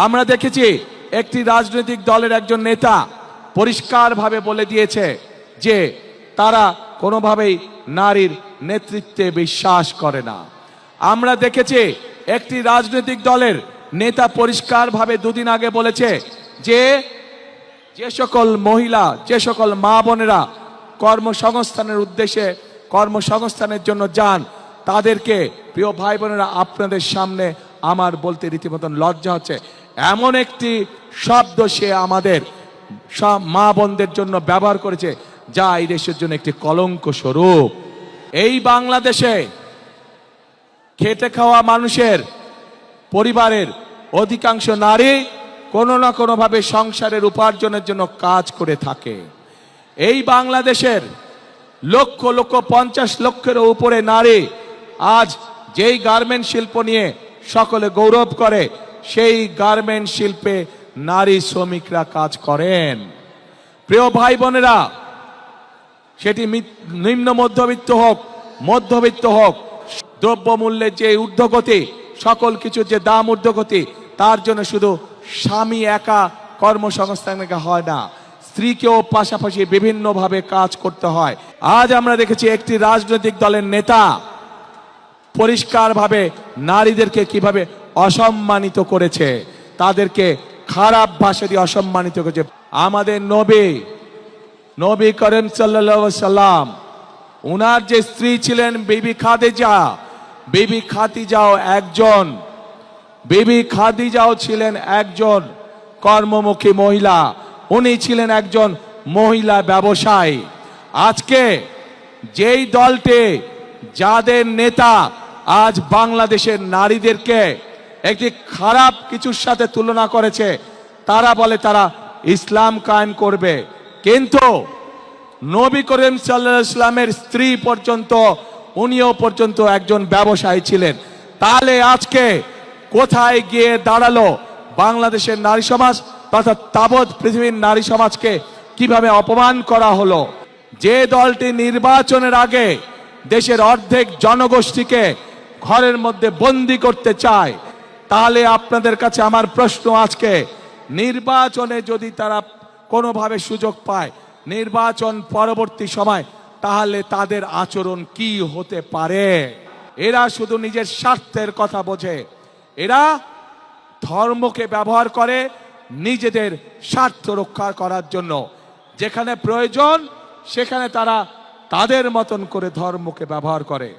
আমরা দেখেছি একটি রাজনৈতিক দলের একজন নেতা পরিষ্কারভাবে বলে দিয়েছে যে তারা কোনোভাবেই নারীর নেতৃত্বে বিশ্বাস করে না। আমরা দেখেছি একটি রাজনৈতিক দলের নেতা পরিষ্কারভাবে দুদিন আগে বলেছে যে যে সকল মহিলা, যে সকল মা বোনেরা কর্মসংস্থানের উদ্দেশ্যে কর্মসংস্থানের জন্য যান, তাদেরকে প্রিয় ভাই বোনেরা, আপনাদের সামনে আমার বলতে রীতিমতন লজ্জা হচ্ছে, এমন একটি শব্দ সে আমাদের সব মা বোনদের জন্য ব্যবহার করেছে যা এই দেশের জন্য একটি কলঙ্ক স্বরূপ। এই বাংলাদেশে খেটে খাওয়া মানুষের পরিবারের অধিকাংশ নারী কোনো না কোনোভাবে সংসারের উপার্জনের জন্য কাজ করে থাকে। এই বাংলাদেশের লক্ষ লক্ষ 50 লক্ষেরও উপরে নারী আজ যেই গার্মেন্ট শিল্প নিয়ে সকলে গৌরব করে, সেই গার্মেন্ট শিল্পে নারী শ্রমিকরা কাজ করেন। প্রিয় ভাই বোনেরা, সেটি নিম্ন মধ্যবিত্ত হোক, মধ্যবিত্ত হোক, দ্রব্যমূল্যের যে ঊর্ধ্বগতি, সকল কিছুর যে দাম ঊর্ধ্বগতি, তার জন্য শুধু স্বামী একা কর্মসংস্থান হয় না, স্ত্রীকেও পাশাপাশি বিভিন্নভাবে কাজ করতে হয়। আজ আমরা দেখেছি একটি রাজনৈতিক দলের নেতা পরিষ্কারভাবে নারীদেরকে কিভাবে অসম্মানিত করেছে, তাদেরকে খারাপ ভাষা দিয়ে অসম্মানিত করেছে। আমাদের নবী করিম সাল্লাল্লাহু আলাইহি সাল্লাম, উনার যে স্ত্রী ছিলেন বিবি খাদিজা, বিবি খাদিজাও ছিলেন একজন কর্মমুখী মহিলা, উনি ছিলেন একজন মহিলা ব্যবসায়ী। আজকে যেই দলটি, যাদের নেতা আজ বাংলাদেশের নারীদেরকে একটি খারাপ কিছুর সাথে তুলনা করেছে, তারা বলে তারা ইসলাম কায়েম করবে, কিন্তু নবী করিম সাল্লাল্লাহু আলাইহি ওয়াসাল্লামের স্ত্রী পর্যন্ত, উনিও পর্যন্ত একজন ব্যবসায়ী ছিলেন। তাহলে আজকে কোথায় গিয়ে দাঁড়ালো বাংলাদেশের নারী সমাজ, তথা তাবৎ পৃথিবীর নারী সমাজকে কিভাবে অপমান করা হলো? যে দলটি নির্বাচনের আগে দেশের অর্ধেক জনগোষ্ঠীকে ঘরের মধ্যে বন্দি করতে চায়, তাহলে আপনাদের কাছে আমার প্রশ্ন, আজকে নির্বাচনে যদি তারা কোনোভাবে সুযোগ পায়, নির্বাচন পরবর্তী সময়, তাহলে তাদের আচরণ কি হতে পারে? এরা শুধু নিজের স্বার্থের কথা বোঝে, এরা ধর্মকে ব্যবহার করে নিজেদের স্বার্থ রক্ষা করার জন্য। যেখানে প্রয়োজন সেখানে তারা তাদের মতন করে ধর্মকে ব্যবহার করে।